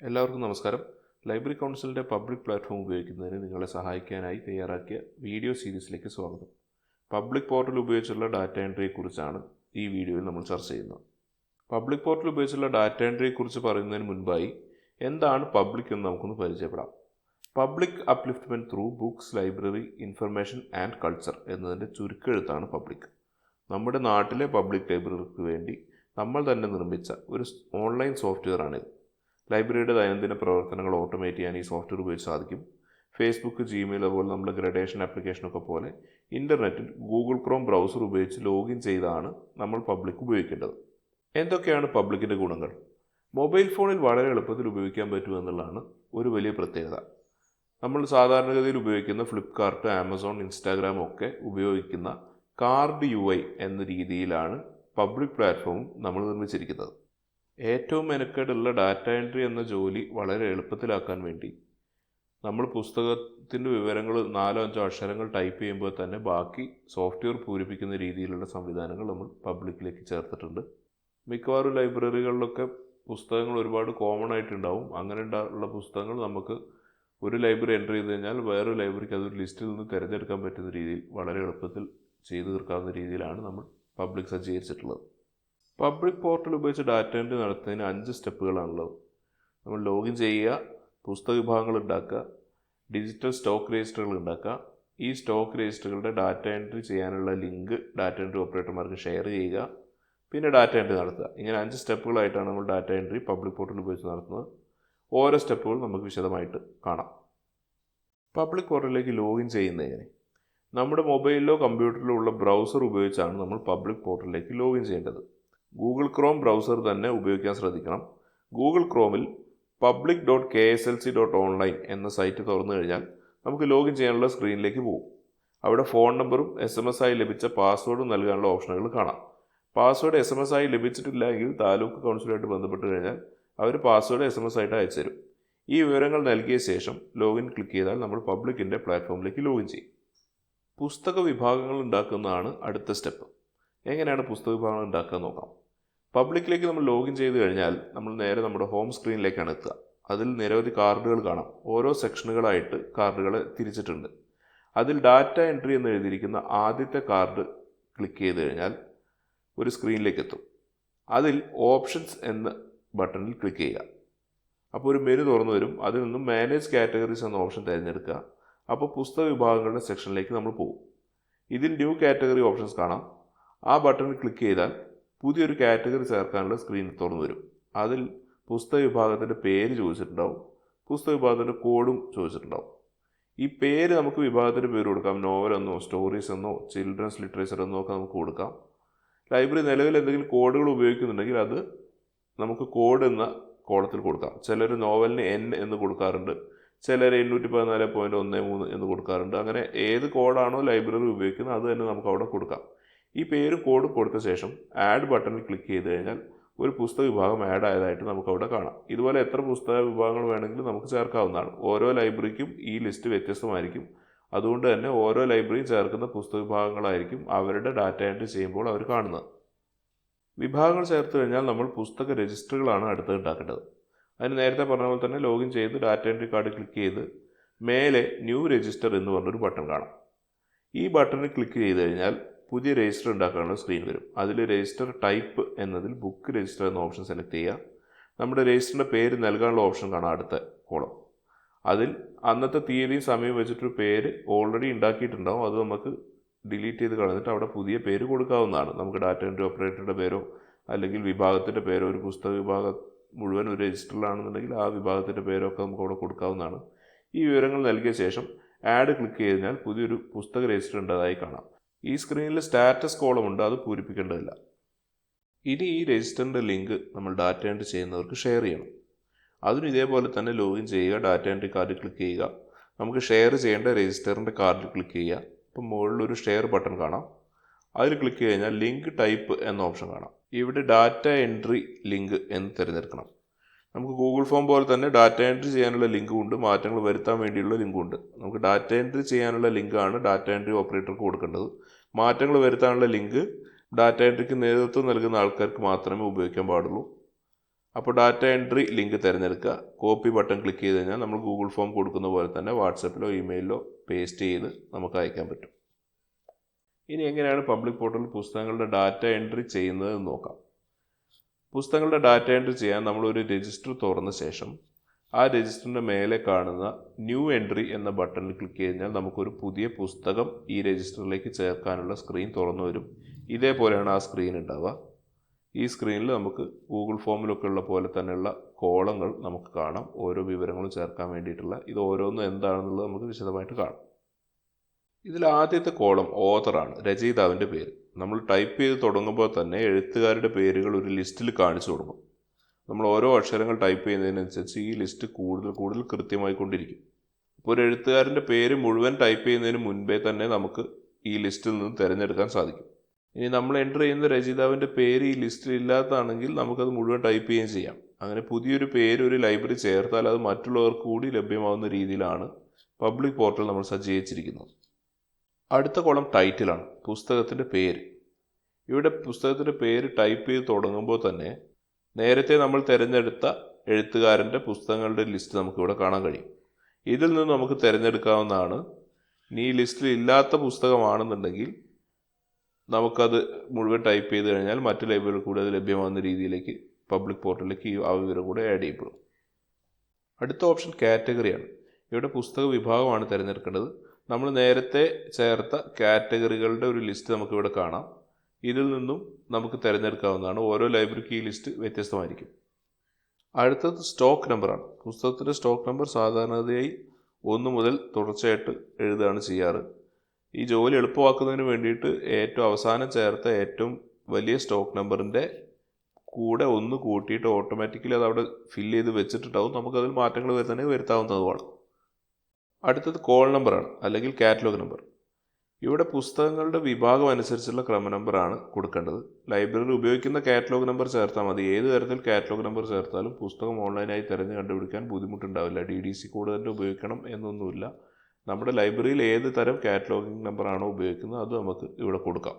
എല്ലാവർക്കും നമസ്കാരം. ലൈബ്രറി കൗൺസിലിൻ്റെ പബ്ലിക് പ്ലാറ്റ്ഫോം ഉപയോഗിക്കുന്നതിന് നിങ്ങളെ സഹായിക്കാനായി തയ്യാറാക്കിയ വീഡിയോ സീരീസിലേക്ക് സ്വാഗതം. പബ്ലിക് പോർട്ടൽ ഉപയോഗിച്ചുള്ള ഡാറ്റ എൻട്രിയെക്കുറിച്ചാണ് ഈ വീഡിയോയിൽ നമ്മൾ ചർച്ച ചെയ്യുന്നത്. പബ്ലിക് പോർട്ടൽ ഉപയോഗിച്ചുള്ള ഡാറ്റ എൻട്രിയെക്കുറിച്ച് പറയുന്നതിന് മുൻപായി എന്താണ് പബ്ലിക് എന്ന് നമുക്കൊന്ന് പരിചയപ്പെടാം. Public upliftment through books, library, information and culture എന്നതിൻ്റെ ചുരുക്കെഴുത്താണ് പബ്ലിക്. നമ്മുടെ നാട്ടിലെ പബ്ലിക് ലൈബ്രറിക്ക് വേണ്ടി നമ്മൾ തന്നെ നിർമ്മിച്ച ഒരു ഓൺലൈൻ സോഫ്റ്റ്വെയറാണിത്. ലൈബ്രറിയുടെ ദൈനംദിന പ്രവർത്തനങ്ങൾ ഓട്ടോമേറ്റ് ചെയ്യാൻ ഈ സോഫ്റ്റ്വെയർ ഉപയോഗിച്ച് സാധിക്കും. ഫേസ്ബുക്ക്, ജിമെയിൽ, അതുപോലെ നമ്മുടെ ഗ്രഡേഷൻ ആപ്ലിക്കേഷനൊക്കെ പോലെ ഇൻ്റർനെറ്റിൽ ഗൂഗിൾ ക്രോം ബ്രൗസർ ഉപയോഗിച്ച് ലോഗിൻ ചെയ്താണ് നമ്മൾ പബ്ലിക് ഉപയോഗിക്കേണ്ടത്. എന്തൊക്കെയാണ് പബ്ലിക്കിൻ്റെ ഗുണങ്ങൾ? മൊബൈൽ ഫോണിൽ വളരെ എളുപ്പത്തിൽ ഉപയോഗിക്കാൻ പറ്റുമെന്നുള്ളതാണ് ഒരു വലിയ പ്രത്യേകത. നമ്മൾ സാധാരണഗതിയിൽ ഉപയോഗിക്കുന്ന ഫ്ലിപ്കാർട്ട്, ആമസോൺ, ഇൻസ്റ്റാഗ്രാം ഒക്കെ ഉപയോഗിക്കുന്ന കാർഡ് UI എന്ന രീതിയിലാണ് പബ്ലിക് പ്ലാറ്റ്ഫോം നമ്മൾ നിർമ്മിച്ചിരിക്കുന്നത്. ഏറ്റവും മെനക്കേടുള്ള ഡാറ്റ എൻട്രി എന്ന ജോലി വളരെ എളുപ്പത്തിലാക്കാൻ വേണ്ടി നമ്മൾ പുസ്തകത്തിൻ്റെ വിവരങ്ങൾ 4-5 അക്ഷരങ്ങൾ ടൈപ്പ് ചെയ്യുമ്പോൾ തന്നെ ബാക്കി സോഫ്റ്റ്വെയർ പൂരിപ്പിക്കുന്ന രീതിയിലുള്ള സംവിധാനങ്ങൾ നമ്മൾ പബ്ലിക്കിലേക്ക് ചേർത്തിട്ടുണ്ട്. മിക്കവാറും ലൈബ്രറികളിലൊക്കെ പുസ്തകങ്ങൾ ഒരുപാട് കോമൺ ആയിട്ടുണ്ടാവും. അങ്ങനെ ഉള്ള പുസ്തകങ്ങൾ നമുക്ക് ഒരു ലൈബ്രറി എൻ്റർ ചെയ്ത് കഴിഞ്ഞാൽ വേറൊരു ലൈബ്രറിക്ക് അതൊരു ലിസ്റ്റിൽ നിന്ന് തിരഞ്ഞെടുക്കാൻ പറ്റുന്ന രീതിയിൽ വളരെ എളുപ്പത്തിൽ ചെയ്തു തീർക്കാവുന്ന രീതിയിലാണ് നമ്മൾ പബ്ലിക് സജ്ജീകരിച്ചിട്ടുള്ളത്. പബ്ലിക് പോർട്ടൽ ഉപയോഗിച്ച് ഡാറ്റ എൻട്രി നടത്തുന്നതിന് 5 സ്റ്റെപ്പുകളാണുള്ളത്. നമ്മൾ ലോഗിൻ ചെയ്യുക, പുസ്തക വിഭാഗങ്ങൾ ഉണ്ടാക്കുക, ഡിജിറ്റൽ സ്റ്റോക്ക് രജിസ്റ്ററുകൾ ഉണ്ടാക്കുക, ഈ സ്റ്റോക്ക് രജിസ്റ്ററുകളുടെ ഡാറ്റ എൻട്രി ചെയ്യാനുള്ള ലിങ്ക് ഡാറ്റ എൻട്രി ഓപ്പറേറ്റർമാർക്ക് ഷെയർ ചെയ്യുക, പിന്നെ ഡാറ്റ എൻട്രി നടത്തുക. ഇങ്ങനെ 5 സ്റ്റെപ്പുകളായിട്ടാണ് നമ്മൾ ഡാറ്റ എൻട്രി പബ്ലിക് പോർട്ടൽ ഉപയോഗിച്ച് നടത്തുന്നത്. ഓരോ സ്റ്റെപ്പുകൾ നമുക്ക് വിശദമായിട്ട് കാണാം. പബ്ലിക് പോർട്ടലിലേക്ക് ലോഗിൻ ചെയ്യുന്നതിന് നമ്മുടെ മൊബൈലിലോ കമ്പ്യൂട്ടറിലോ ഉള്ള ബ്രൗസർ ഉപയോഗിച്ചാണ് നമ്മൾ പബ്ലിക് പോർട്ടലിലേക്ക് ലോഗിൻ ചെയ്യേണ്ടത്. ഗൂഗിൾ ക്രോം ബ്രൗസർ തന്നെ ഉപയോഗിക്കാൻ ശ്രദ്ധിക്കണം. ഗൂഗിൾ ക്രോമിൽ public.kslc.online എന്ന സൈറ്റ് തുറന്നു കഴിഞ്ഞാൽ നമുക്ക് ലോഗിൻ ചെയ്യാനുള്ള സ്ക്രീനിലേക്ക് പോകും. അവിടെ ഫോൺ നമ്പറും SMS ആയി ലഭിച്ച പാസ്വേഡും നൽകാനുള്ള ഓപ്ഷനുകൾ കാണാം. പാസ്വേഡ് SMS ആയി ലഭിച്ചിട്ടില്ല എങ്കിൽ താലൂക്ക് കൗൺസിലുമായിട്ട് ബന്ധപ്പെട്ട് കഴിഞ്ഞാൽ അവർ പാസ്വേഡ് SMS ആയിട്ട് അയച്ചു തരും. ഈ വിവരങ്ങൾ നൽകിയ ശേഷം ലോഗിൻ ക്ലിക്ക് ചെയ്താൽ നമ്മൾ പബ്ലിക്കിൻ്റെ പ്ലാറ്റ്ഫോമിലേക്ക് ലോഗിൻ ചെയ്യും. പുസ്തക വിഭാഗങ്ങൾ ഉണ്ടാക്കുന്നതാണ് അടുത്ത സ്റ്റെപ്പ്. എങ്ങനെയാണ് പുസ്തക വിഭാഗങ്ങൾ ഉണ്ടാക്കുക നോക്കാം. പബ്ലിക്കിലേക്ക് നമ്മൾ ലോഗിൻ ചെയ്ത് കഴിഞ്ഞാൽ നമ്മൾ നേരെ നമ്മുടെ ഹോം സ്ക്രീനിലേക്കാണ് എത്തുക. അതിൽ നിരവധി കാർഡുകൾ കാണാം. ഓരോ സെക്ഷനുകളായിട്ട് കാർഡുകളെ തിരിച്ചിട്ടുണ്ട്. അതിൽ ഡാറ്റ എൻട്രി എന്ന് എഴുതിയിരിക്കുന്ന ആദ്യത്തെ കാർഡ് ക്ലിക്ക് ചെയ്ത് കഴിഞ്ഞാൽ ഒരു സ്ക്രീനിലേക്ക് എത്തും. അതിൽ ഓപ്ഷൻസ് എന്ന ബട്ടണിൽ ക്ലിക്ക് ചെയ്യുക. അപ്പോൾ ഒരു മെനു തുറന്നു വരും. അതിൽ നിന്നും മാനേജ് കാറ്റഗറീസ് എന്ന ഓപ്ഷൻ തിരഞ്ഞെടുക്കുക. അപ്പോൾ പുസ്തക വിഭാഗങ്ങളുടെ സെക്ഷനിലേക്ക് നമ്മൾ പോകും. ഇതിൽ ന്യൂ കാറ്റഗറി ഓപ്ഷൻസ് കാണാം. ആ ബട്ടണിൽ ക്ലിക്ക് ചെയ്താൽ പുതിയൊരു കാറ്റഗറി ചേർക്കാനുള്ള സ്ക്രീൻ തുറന്നു വരും. അതിൽ പുസ്തക വിഭാഗത്തിൻ്റെ പേര് ചോദിച്ചിട്ടുണ്ടാവും, പുസ്തക വിഭാഗത്തിൻ്റെ കോഡും ചോദിച്ചിട്ടുണ്ടാവും. ഈ പേര് നമുക്ക് വിഭാഗത്തിൻ്റെ പേര് കൊടുക്കാം. നോവൽ എന്നോ, സ്റ്റോറീസ് എന്നോ, ചിൽഡ്രൻസ് ലിറ്ററേച്ചർ എന്നോ ഒക്കെ നമുക്ക് കൊടുക്കാം. ലൈബ്രറി നിലവിൽ എന്തെങ്കിലും കോഡുകൾ ഉപയോഗിക്കുന്നുണ്ടെങ്കിൽ അത് നമുക്ക് കോഡ് എന്ന കോളത്തിൽ കൊടുക്കാം. ചിലർ നോവലിന് N എന്ന് കൊടുക്കാറുണ്ട്, ചിലർ 814.13 എന്ന് കൊടുക്കാറുണ്ട്. അങ്ങനെ ഏത് കോഡാണോ ലൈബ്രറി ഉപയോഗിക്കുന്നത് അത് തന്നെ നമുക്ക് അവിടെ കൊടുക്കാം. ഈ പേരും കോഡും കൊടുത്ത ശേഷം ആഡ് ബട്ടണിൽ ക്ലിക്ക് ചെയ്ത് കഴിഞ്ഞാൽ ഒരു പുസ്തക വിഭാഗം ആഡ് ആയതായിട്ട് നമുക്ക് അവിടെ കാണാം. ഇതുപോലെ എത്ര പുസ്തക വിഭാഗങ്ങൾ വേണമെങ്കിലും നമുക്ക് ചേർക്കാവുന്നതാണ്. ഓരോ ലൈബ്രറിക്കും ഈ ലിസ്റ്റ് വ്യത്യസ്തമായിരിക്കും. അതുകൊണ്ട് തന്നെ ഓരോ ലൈബ്രറിയും ചേർക്കുന്ന പുസ്തക വിഭാഗങ്ങളായിരിക്കും അവരുടെ ഡാറ്റ എൻട്രി ചെയ്യുമ്പോൾ അവർ കാണുന്നത്. വിഭാഗങ്ങൾ ചേർത്ത് കഴിഞ്ഞാൽ നമ്മൾ പുസ്തക രജിസ്റ്ററുകളാണ് അടുത്ത് ഉണ്ടാക്കേണ്ടത്. അതിന് നേരത്തെ പറഞ്ഞ പോലെ തന്നെ ലോഗിൻ ചെയ്ത് ഡാറ്റ എൻട്രി കാർഡ് ക്ലിക്ക് ചെയ്ത് മേലെ ന്യൂ രജിസ്റ്റർ എന്ന് പറഞ്ഞൊരു ബട്ടൺ കാണാം. ഈ ബട്ടണിൽ ക്ലിക്ക് ചെയ്ത് കഴിഞ്ഞാൽ പുതിയ രജിസ്റ്റർ ഉണ്ടാക്കാനുള്ള സ്ക്രീൻ വരും. അതിൽ രജിസ്റ്റർ ടൈപ്പ് എന്നതിൽ ബുക്ക് രജിസ്റ്റർ എന്ന ഓപ്ഷൻ സെലക്ട് ചെയ്യുക. നമ്മുടെ രജിസ്റ്ററിൻ്റെ പേര് നൽകാനുള്ള ഓപ്ഷൻ കാണാം അടുത്ത കോളം. അതിൽ അന്നത്തെ തീയതിയും സമയവും വെച്ചിട്ടൊരു പേര് ഓൾറെഡി ഉണ്ടാക്കിയിട്ടുണ്ടാവും. അത് നമുക്ക് ഡിലീറ്റ് ചെയ്ത് കളഞ്ഞിട്ട് അവിടെ പുതിയ പേര് കൊടുക്കാവുന്നതാണ്. നമുക്ക് ഡാറ്റ എൻട്രി ഓപ്പറേറ്ററുടെ പേരോ അല്ലെങ്കിൽ വിഭാഗത്തിൻ്റെ പേരോ, ഒരു പുസ്തക വിഭാഗം മുഴുവൻ ഒരു രജിസ്റ്ററിലാണെന്നുണ്ടെങ്കിൽ ആ വിഭാഗത്തിൻ്റെ പേരോ ഒക്കെ നമുക്ക് അവിടെ കൊടുക്കാവുന്നതാണ്. ഈ വിവരങ്ങൾ നൽകിയ ശേഷം ആഡ് ക്ലിക്ക് ചെയ്താൽ പുതിയൊരു പുസ്തക രജിസ്റ്റർ ഉണ്ടതായി കാണാം. ഈ സ്ക്രീനിൽ സ്റ്റാറ്റസ് കോളം ഉണ്ട്, അത് പൂരിപ്പിക്കേണ്ടതില്ല. ഇനി ഈ രജിസ്റ്ററിൻ്റെ ലിങ്ക് നമ്മൾ ഡാറ്റ എൻട്രി ചെയ്യുന്നവർക്ക് ഷെയർ ചെയ്യണം. അതിന് ഇതേപോലെ തന്നെ ലോഗിൻ ചെയ്യുക, ഡാറ്റ എൻട്രി കാർഡ് ക്ലിക്ക് ചെയ്യുക, നമുക്ക് ഷെയർ ചെയ്യേണ്ട രജിസ്റ്ററിൻ്റെ കാർഡിൽ ക്ലിക്ക് ചെയ്യുക. ഇപ്പം മുകളിലൊരു ഷെയർ ബട്ടൺ കാണാം. അതിൽ ക്ലിക്ക് കഴിഞ്ഞാൽ ലിങ്ക് ടൈപ്പ് എന്ന ഓപ്ഷൻ കാണാം. ഇവിടെ ഡാറ്റ എൻട്രി ലിങ്ക് എന്ന് തിരഞ്ഞെടുക്കണം. നമുക്ക് ഗൂഗിൾ ഫോം പോലെ തന്നെ ഡാറ്റ എൻട്രി ചെയ്യാനുള്ള ലിങ്കും ഉണ്ട്, മാറ്റങ്ങൾ വരുത്താൻ വേണ്ടിയുള്ള ലിങ്കും ഉണ്ട്. നമുക്ക് ഡാറ്റ എൻട്രി ചെയ്യാനുള്ള ലിങ്കാണ് ഡാറ്റ എൻട്രി ഓപ്പറേറ്റർക്ക് കൊടുക്കേണ്ടത്. മാറ്റങ്ങൾ വരുത്താനുള്ള ലിങ്ക് ഡാറ്റ എൻട്രിക്ക് നേതൃത്വം നൽകുന്ന ആൾക്കാർക്ക് മാത്രമേ ഉപയോഗിക്കാൻ പാടുള്ളൂ. അപ്പോൾ ഡാറ്റ എൻട്രി ലിങ്ക് തിരഞ്ഞെടുക്കുക, കോപ്പി ബട്ടൺ ക്ലിക്ക് ചെയ്ത് കഴിഞ്ഞാൽ നമ്മൾ ഗൂഗിൾ ഫോം കൊടുക്കുന്ന പോലെ തന്നെ വാട്സപ്പിലോ ഇമെയിലിലോ പേസ്റ്റ് ചെയ്ത് നമുക്ക് അയക്കാൻ പറ്റും. ഇനി എങ്ങനെയാണ് പബ്ലിക് പോർട്ടലിൽ പുസ്തകങ്ങളുടെ ഡാറ്റ എൻട്രി ചെയ്യുന്നതെന്ന് നോക്കാം. പുസ്തകങ്ങളുടെ ഡാറ്റ എൻട്രി ചെയ്യാൻ നമ്മളൊരു രജിസ്റ്റർ തുറന്ന ശേഷം ആ രജിസ്റ്ററിൻ്റെ മേലെ കാണുന്ന ന്യൂ എൻട്രി എന്ന ബട്ടണിൽ ക്ലിക്ക് കഴിഞ്ഞാൽ നമുക്കൊരു പുതിയ പുസ്തകം ഈ രജിസ്റ്ററിലേക്ക് ചേർക്കാനുള്ള സ്ക്രീൻ തുറന്നു വരും. ഇതേപോലെയാണ് ആ സ്ക്രീൻ ഉണ്ടാവുക. ഈ സ്ക്രീനിൽ നമുക്ക് ഗൂഗിൾ ഫോമിലൊക്കെ ഉള്ള പോലെ തന്നെയുള്ള കോളങ്ങൾ നമുക്ക് കാണാം, ഓരോ വിവരങ്ങളും ചേർക്കാൻ വേണ്ടിയിട്ടുള്ള. ഇത് ഓരോന്നും എന്താണെന്നുള്ളത് നമുക്ക് വിശദമായിട്ട് കാണാം. ഇതിൽ ആദ്യത്തെ കോളം ഓഥറാണ്, രചയിതാവിൻ്റെ പേര്. നമ്മൾ ടൈപ്പ് ചെയ്ത് തുടങ്ങുമ്പോൾ തന്നെ എഴുത്തുകാരുടെ പേരുകൾ ഒരു ലിസ്റ്റിൽ കാണിച്ചു കൊടുക്കും. നമ്മൾ ഓരോ അക്ഷരങ്ങൾ ടൈപ്പ് ചെയ്യുന്നതിനനുസരിച്ച് ഈ ലിസ്റ്റ് കൂടുതൽ കൂടുതൽ കൃത്യമായിക്കൊണ്ടിരിക്കും. അപ്പോൾ ഒരു എഴുത്തുകാരൻ്റെ പേര് മുഴുവൻ ടൈപ്പ് ചെയ്യുന്നതിന് മുൻപേ തന്നെ നമുക്ക് ഈ ലിസ്റ്റിൽ നിന്ന് തിരഞ്ഞെടുക്കാൻ സാധിക്കും. ഇനി നമ്മൾ എൻ്റർ ചെയ്യുന്ന രചയിതാവിൻ്റെ പേര് ഈ ലിസ്റ്റിൽ ഇല്ലാത്തതാണെങ്കിൽ നമുക്കത് മുഴുവൻ ടൈപ്പ് ചെയ്യുകയും ചെയ്യാം. അങ്ങനെ പുതിയൊരു പേര് ഒരു ലൈബ്രറി ചേർത്താൽ അത് മറ്റുള്ളവർക്ക് കൂടി ലഭ്യമാവുന്ന രീതിയിലാണ് പബ്ലിക് പോർട്ടൽ നമ്മൾ സജ്ജീകരിച്ചിരിക്കുന്നത്. അടുത്ത കോളം ടൈറ്റിലാണ്, പുസ്തകത്തിൻ്റെ പേര്. ഇവിടെ പുസ്തകത്തിൻ്റെ പേര് ടൈപ്പ് ചെയ്ത് തുടങ്ങുമ്പോൾ തന്നെ നേരത്തെ നമ്മൾ തിരഞ്ഞെടുത്ത എഴുത്തുകാരൻ്റെ പുസ്തകങ്ങളുടെ ലിസ്റ്റ് നമുക്കിവിടെ കാണാൻ കഴിയും. ഇതിൽ നിന്ന് നമുക്ക് തിരഞ്ഞെടുക്കാവുന്നതാണ്. ഇനി ഈ ലിസ്റ്റിൽ ഇല്ലാത്ത പുസ്തകമാണെന്നുണ്ടെങ്കിൽ നമുക്കത് മുഴുവൻ ടൈപ്പ് ചെയ്ത് കഴിഞ്ഞാൽ മറ്റ് ലൈബ്രറികൾ കൂടി അത് ലഭ്യമാകുന്ന രീതിയിലേക്ക് പബ്ലിക് പോർട്ടലിലേക്ക് ആ വിവരം കൂടെ ആഡ് ചെയ്യപ്പെടും. അടുത്ത ഓപ്ഷൻ കാറ്റഗറിയാണ്. ഇവിടെ പുസ്തക വിഭാഗമാണ് തിരഞ്ഞെടുക്കേണ്ടത്. നമ്മൾ നേരത്തെ ചേർത്ത കാറ്റഗറികളുടെ ഒരു ലിസ്റ്റ് നമുക്കിവിടെ കാണാം. ഇതിൽ നിന്നും നമുക്ക് തിരഞ്ഞെടുക്കാവുന്നതാണ്. ഓരോ ലൈബ്രറിക്ക് ഈ ലിസ്റ്റ് വ്യത്യസ്തമായിരിക്കും. അടുത്തത് സ്റ്റോക്ക് നമ്പറാണ്. പുസ്തകത്തിൻ്റെ സ്റ്റോക്ക് നമ്പർ സാധാരണയായി 1 മുതൽ തുടർച്ചയായിട്ട് എഴുതുകയാണ് ചെയ്യാറ്. ഈ ജോലി എളുപ്പമാക്കുന്നതിന് വേണ്ടിയിട്ട് ഏറ്റവും അവസാനം ചേർത്ത ഏറ്റവും വലിയ സ്റ്റോക്ക് നമ്പറിൻ്റെ കൂടെ 1 കൂട്ടിയിട്ട് ഓട്ടോമാറ്റിക്കലി അത് അവിടെ ഫില്ല് ചെയ്ത് വെച്ചിട്ടുണ്ടാവും. നമുക്കതിൽ മാറ്റങ്ങൾ വരുത്താവുന്നതുമാണ്. അടുത്തത് കോൾ നമ്പറാണ്, അല്ലെങ്കിൽ കാറ്റലോഗ് നമ്പർ. ഇവിടെ പുസ്തകങ്ങളുടെ വിഭാഗം അനുസരിച്ചുള്ള ക്രമ നമ്പറാണ് കൊടുക്കേണ്ടത്. ലൈബ്രറി ഉപയോഗിക്കുന്ന കാറ്റലോഗ് നമ്പർ ചേർത്താൽ മതി. ഏത് തരത്തിൽ കാറ്റലോഗ് നമ്പർ ചേർത്താലും പുസ്തകം ഓൺലൈനായി തിരഞ്ഞ് കണ്ടുപിടിക്കാൻ ബുദ്ധിമുട്ടുണ്ടാവില്ല. DDC കോഡ് തന്നെ ഉപയോഗിക്കണം എന്നൊന്നുമില്ല. നമ്മുടെ ലൈബ്രറിയിൽ ഏത് തരം കാറ്റലോഗിംഗ് നമ്പറാണോ ഉപയോഗിക്കുന്നത് അത് നമുക്ക് ഇവിടെ കൊടുക്കാം.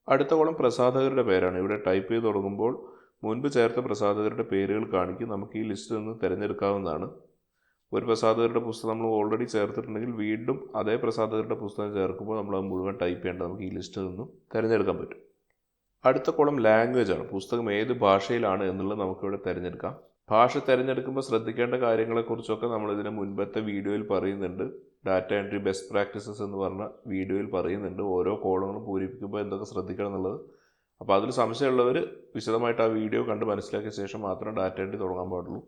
അടുത്ത കോളം പ്രസാധകരുടെ പേരാണ്. ഇവിടെ ടൈപ്പ് ചെയ്ത് തുടങ്ങുമ്പോൾ മുൻപ് ചേർത്ത പ്രസാധകരുടെ പേരുകൾ കാണിക്കും. നമുക്ക് ഈ ലിസ്റ്റിൽ നിന്ന് തിരഞ്ഞെടുക്കാവുന്നതാണ്. ഒരു പ്രസാധകരുടെ പുസ്തകം നമ്മൾ ഓൾറെഡി ചേർത്തിട്ടുണ്ടെങ്കിൽ വീണ്ടും അതേ പ്രസാധകരുടെ പുസ്തകം ചേർക്കുമ്പോൾ നമ്മൾ അത് മുഴുവൻ ടൈപ്പ് ചെയ്യേണ്ടത് നമുക്ക് ഈ ലിസ്റ്റിൽ നിന്നും തിരഞ്ഞെടുക്കാൻ പറ്റും. അടുത്ത കോളം ലാംഗ്വേജ് ആണ്. പുസ്തകം ഏത് ഭാഷയിലാണ് എന്നുള്ളത് നമുക്കിവിടെ തിരഞ്ഞെടുക്കാം. ഭാഷ തിരഞ്ഞെടുക്കുമ്പോൾ ശ്രദ്ധിക്കേണ്ട കാര്യങ്ങളെക്കുറിച്ചൊക്കെ നമ്മൾ ഇതിന് മുൻപത്തെ വീഡിയോയിൽ പറയുന്നുണ്ട്. ഡാറ്റ എൻട്രി ബെസ്റ്റ് പ്രാക്ടീസസ് എന്ന് പറഞ്ഞ വീഡിയോയിൽ പറയുന്നുണ്ട് ഓരോ കോളങ്ങളും പൂരിപ്പിക്കുമ്പോൾ എന്തൊക്കെ ശ്രദ്ധിക്കണം എന്നുള്ളത്. അപ്പോൾ അതിൽ സംശയമുള്ളവർ വിശദമായിട്ട് ആ വീഡിയോ കണ്ട് മനസ്സിലാക്കിയ ശേഷം മാത്രം ഡാറ്റ എൻട്രി തുടങ്ങാൻ പാടുള്ളൂ.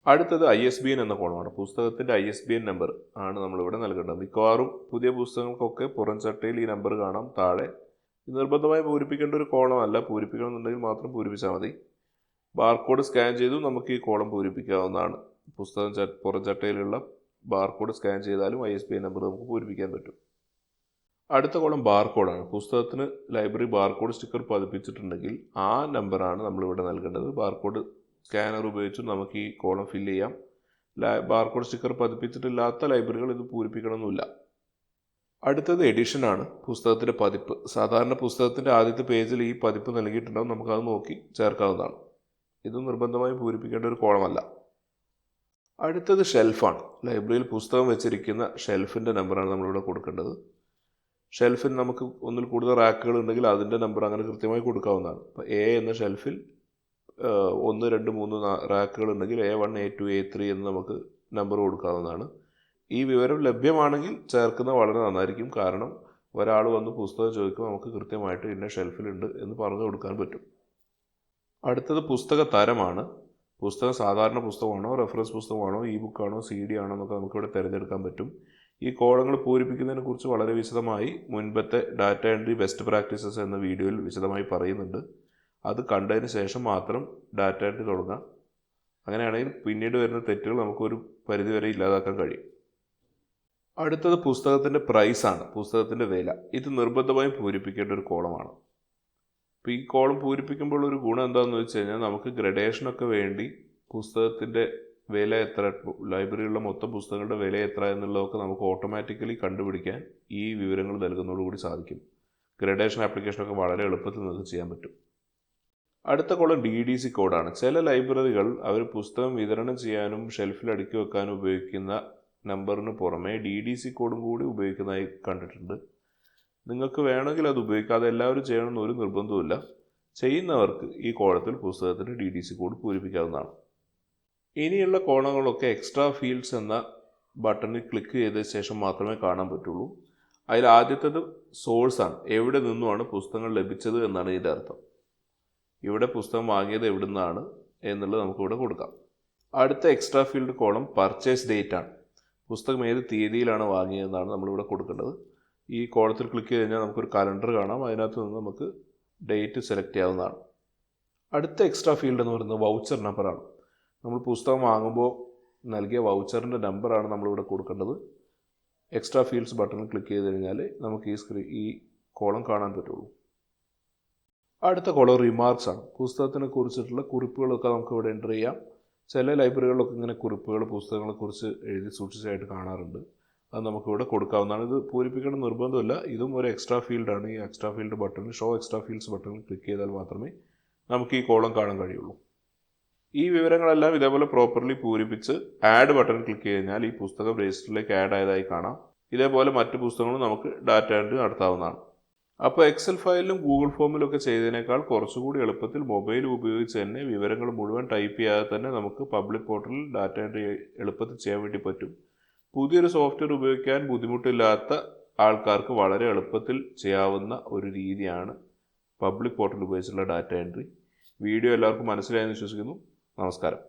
അടുത്തത് ISBN എന്ന കോളമാണ്. പുസ്തകത്തിൻ്റെ ISBN നമ്പർ ആണ് നമ്മളിവിടെ നൽകേണ്ടത്. മിക്കവാറും പുതിയ പുസ്തകങ്ങൾക്കൊക്കെ പുറംചട്ടയിൽ ഈ നമ്പർ കാണാം താഴെ. നിർബന്ധമായി പൂരിപ്പിക്കേണ്ട ഒരു കോളമല്ല, പൂരിപ്പിക്കണമെന്നുണ്ടെങ്കിൽ മാത്രം പൂരിപ്പിച്ചാൽ മതി. ബാർകോഡ് സ്കാൻ ചെയ്തു നമുക്ക് ഈ കോളം പൂരിപ്പിക്കാവുന്നതാണ്. പുസ്തകം പുറംചട്ടയിലുള്ള ബാർകോഡ് സ്കാൻ ചെയ്താലും ISBN നമ്പർ നമുക്ക് പൂരിപ്പിക്കാൻ പറ്റും. അടുത്ത കോളം ബാർകോഡാണ്. പുസ്തകത്തിന് ലൈബ്രറി ബാർകോഡ് സ്റ്റിക്കർ പതിപ്പിച്ചിട്ടുണ്ടെങ്കിൽ ആ നമ്പറാണ് നമ്മളിവിടെ നൽകേണ്ടത്. ബാർകോഡ് സ്കാനർ ഉപയോഗിച്ച് നമുക്ക് ഈ കോളം ഫില്ല് ചെയ്യാം. ബാർകോഡ് സ്റ്റിക്കർ പതിപ്പിച്ചിട്ടില്ലാത്ത ലൈബ്രറികൾ ഇത് പൂരിപ്പിക്കണമെന്നില്ല. അടുത്തത് എഡിഷനാണ്, പുസ്തകത്തിൻ്റെ പതിപ്പ്. സാധാരണ പുസ്തകത്തിൻ്റെ ആദ്യത്തെ പേജിൽ ഈ പതിപ്പ് നൽകിയിട്ടുണ്ടാകും. നമുക്കത് നോക്കി ചേർക്കാവുന്നതാണ്. ഇത് നിർബന്ധമായി പൂരിപ്പിക്കേണ്ട ഒരു കോളമല്ല. അടുത്തത് ഷെൽഫാണ്. ലൈബ്രറിയിൽ പുസ്തകം വെച്ചിരിക്കുന്ന ഷെൽഫിൻ്റെ നമ്പറാണ് നമ്മളിവിടെ കൊടുക്കേണ്ടത്. ഷെൽഫിൽ നമുക്ക് ഒന്നിൽ കൂടുതൽ റാക്കുകൾ ഉണ്ടെങ്കിൽ അതിൻ്റെ നമ്പർ അങ്ങനെ കൃത്യമായി കൊടുക്കാവുന്നതാണ്. അപ്പോൾ A എന്ന ഷെൽഫിൽ 1, 2, 3 റാക്കുകൾ ഉണ്ടെങ്കിൽ A1, A2, A3 എന്ന് നമുക്ക് നമ്പർ കൊടുക്കാവുന്നതാണ്. ഈ വിവരം ലഭ്യമാണെങ്കിൽ ചേർക്കുന്നത് വളരെ നന്നായിരിക്കും. കാരണം ഒരാൾ വന്ന് പുസ്തകം ചോദിക്കുമ്പോൾ നമുക്ക് കൃത്യമായിട്ട് ഇന്ന ഷെൽഫിലുണ്ട് എന്ന് പറഞ്ഞു കൊടുക്കാൻ പറ്റും. അടുത്തത് പുസ്തക തരമാണ്. പുസ്തകം സാധാരണ പുസ്തകമാണോ, റെഫറൻസ് പുസ്തകമാണോ, E-book ആണോ, CD ആണോ എന്നൊക്കെ നമുക്കിവിടെ തിരഞ്ഞെടുക്കാൻ പറ്റും. ഈ കോളങ്ങൾ പൂരിപ്പിക്കുന്നതിനെ കുറിച്ച് വളരെ വിശദമായി മുൻപത്തെ ഡാറ്റ എൻട്രി ബെസ്റ്റ് പ്രാക്ടീസസ് എന്ന വീഡിയോയിൽ വിശദമായി പറയുന്നുണ്ട്. അത് കണ്ടതിന് ശേഷം മാത്രം ഡാറ്റ എൻട്രി തുടങ്ങാം. അങ്ങനെയാണെങ്കിൽ പിന്നീട് വരുന്ന തെറ്റുകൾ നമുക്കൊരു പരിധിവരെ ഇല്ലാതാക്കാൻ കഴിയും. അടുത്തത് പുസ്തകത്തിൻ്റെ പ്രൈസാണ്, പുസ്തകത്തിൻ്റെ വില. ഇത് നിർബന്ധമായും പൂരിപ്പിക്കേണ്ട ഒരു കോളമാണ്. അപ്പോൾ ഈ കോളം പൂരിപ്പിക്കുമ്പോൾ ഒരു ഗുണം എന്താണെന്ന് വെച്ച് കഴിഞ്ഞാൽ നമുക്ക് ഗ്രഡേഷനൊക്കെ വേണ്ടി പുസ്തകത്തിൻ്റെ വില എത്ര, ലൈബ്രറിയിലുള്ള മൊത്തം പുസ്തകങ്ങളുടെ വില എത്ര എന്നുള്ളതൊക്കെ നമുക്ക് ഓട്ടോമാറ്റിക്കലി കണ്ടുപിടിക്കാൻ ഈ വിവരങ്ങൾ നൽകുന്നതോടുകൂടി സാധിക്കും. ഗ്രഡേഷൻ ആപ്ലിക്കേഷനൊക്കെ വളരെ എളുപ്പത്തിൽ നമുക്ക് ചെയ്യാൻ പറ്റും. അടുത്ത കോളം DDC കോഡാണ്. ചില ലൈബ്രറികൾ അവർ പുസ്തകം വിതരണം ചെയ്യാനും ഷെൽഫിൽ അടുക്കി വെക്കാനും ഉപയോഗിക്കുന്ന നമ്പറിന് പുറമെ DDC കോഡും കൂടി ഉപയോഗിക്കുന്നതായി കണ്ടിട്ടുണ്ട്. നിങ്ങൾക്ക് വേണമെങ്കിൽ അത് ഉപയോഗിക്കാം. അത് എല്ലാവരും ചെയ്യണമെന്ന് ഒരു നിർബന്ധവുമില്ല. ചെയ്യുന്നവർക്ക് ഈ കോളത്തിൽ പുസ്തകത്തിന് DDC കോഡ് പൂരിപ്പിക്കാവുന്നതാണ്. ഇനിയുള്ള കോളങ്ങളൊക്കെ എക്സ്ട്രാ ഫീൽഡ്സ് എന്ന ബട്ടണിൽ ക്ലിക്ക് ചെയ്ത ശേഷം മാത്രമേ കാണാൻ പറ്റുള്ളൂ. അതിൽ ആദ്യത്തേത് സോഴ്സാണ്. എവിടെ നിന്നുമാണ് പുസ്തകങ്ങൾ ലഭിച്ചത് എന്നാണ് ഇതിൻ്റെ അർത്ഥം. ഇവിടെ പുസ്തകം വാങ്ങിയത് എവിടെ നിന്നാണ് എന്നുള്ളത് നമുക്കിവിടെ കൊടുക്കാം. അടുത്ത extra field column purchase date ആണ്. പുസ്തകം ഏത് തീയതിയിലാണ് വാങ്ങിയതെന്നാണ് നമ്മളിവിടെ കൊടുക്കേണ്ടത്. ഈ കോളത്തിൽ ക്ലിക്ക് ചെയ്ത് കഴിഞ്ഞാൽ നമുക്കൊരു കലണ്ടർ കാണാം. അതിനകത്ത് നിന്ന് നമുക്ക് ഡേറ്റ് സെലക്ട് ചെയ്യാവുന്നതാണ്. അടുത്ത എക്സ്ട്രാ ഫീൽഡ് എന്ന് പറയുന്നത് വൗച്ചർ നമ്പറാണ്. നമ്മൾ പുസ്തകം വാങ്ങുമ്പോൾ നൽകിയ വൗച്ചറിൻ്റെ നമ്പറാണ് നമ്മളിവിടെ കൊടുക്കേണ്ടത്. എക്സ്ട്രാ ഫീൽഡ്സ് ബട്ടണിൽ ക്ലിക്ക് ചെയ്ത് കഴിഞ്ഞാൽ നമുക്ക് ഈ കോളം കാണാൻ പറ്റുള്ളൂ. അടുത്ത കോളം റിമാർക്സ് ആണ്. പുസ്തകത്തിനെ കുറിച്ചിട്ടുള്ള കുറിപ്പുകളൊക്കെ നമുക്ക് ഇവിടെ എൻ്റർ ചെയ്യാം. ചില ലൈബ്രറികളിലൊക്കെ ഇങ്ങനെ കുറിപ്പുകൾ പുസ്തകങ്ങളെക്കുറിച്ച് എഴുതി സൂക്ഷിച്ചായിട്ട് കാണാറുണ്ട്. അത് നമുക്കിവിടെ കൊടുക്കാവുന്നതാണ്. ഇത് പൂരിപ്പിക്കേണ്ട നിർബന്ധമില്ല. ഇതും ഒരു എക്സ്ട്രാ ഫീൽഡാണ്. ഈ എക്സ്ട്രാ ഫീൽഡ് ബട്ടണിൽ ഷോ എക്സ്ട്രാ ഫീൽഡ്സ് ബട്ടണിൽ ക്ലിക്ക് ചെയ്താൽ മാത്രമേ നമുക്ക് ഈ കോളം കാണാൻ കഴിയുള്ളൂ. ഈ വിവരങ്ങളെല്ലാം ഇതേപോലെ പ്രോപ്പർലി പൂരിപ്പിച്ച് ആഡ് ബട്ടൺ ക്ലിക്ക് കഴിഞ്ഞാൽ ഈ പുസ്തകം രജിസ്റ്ററിലേക്ക് ആഡ് ആയതായി കാണാം. ഇതേപോലെ മറ്റ് പുസ്തകങ്ങളും നമുക്ക് ഡാറ്റ എൻട്രി നടത്താവുന്നതാണ്. അപ്പോൾ എക്സൽ ഫയലിലും ഗൂഗിൾ ഫോമിലൊക്കെ ചെയ്തതിനേക്കാൾ കുറച്ചുകൂടി എളുപ്പത്തിൽ മൊബൈൽ ഉപയോഗിച്ച് തന്നെ വിവരങ്ങൾ മുഴുവൻ ടൈപ്പ് ചെയ്യാതെ തന്നെ നമുക്ക് പബ്ലിക് പോർട്ടലിൽ ഡാറ്റ എൻട്രി എളുപ്പത്തിൽ ചെയ്യാൻ വേണ്ടി പറ്റും. പുതിയൊരു സോഫ്റ്റ്വെയർ ഉപയോഗിക്കാൻ ബുദ്ധിമുട്ടില്ലാത്ത ആൾക്കാർക്ക് വളരെ എളുപ്പത്തിൽ ചെയ്യാവുന്ന ഒരു രീതിയാണ് പബ്ലിക് പോർട്ടൽ ഉപയോഗിച്ചുള്ള ഡാറ്റ എൻട്രി. വീഡിയോ എല്ലാവർക്കും മനസ്സിലായെന്ന് വിശ്വസിക്കുന്നു. നമസ്കാരം.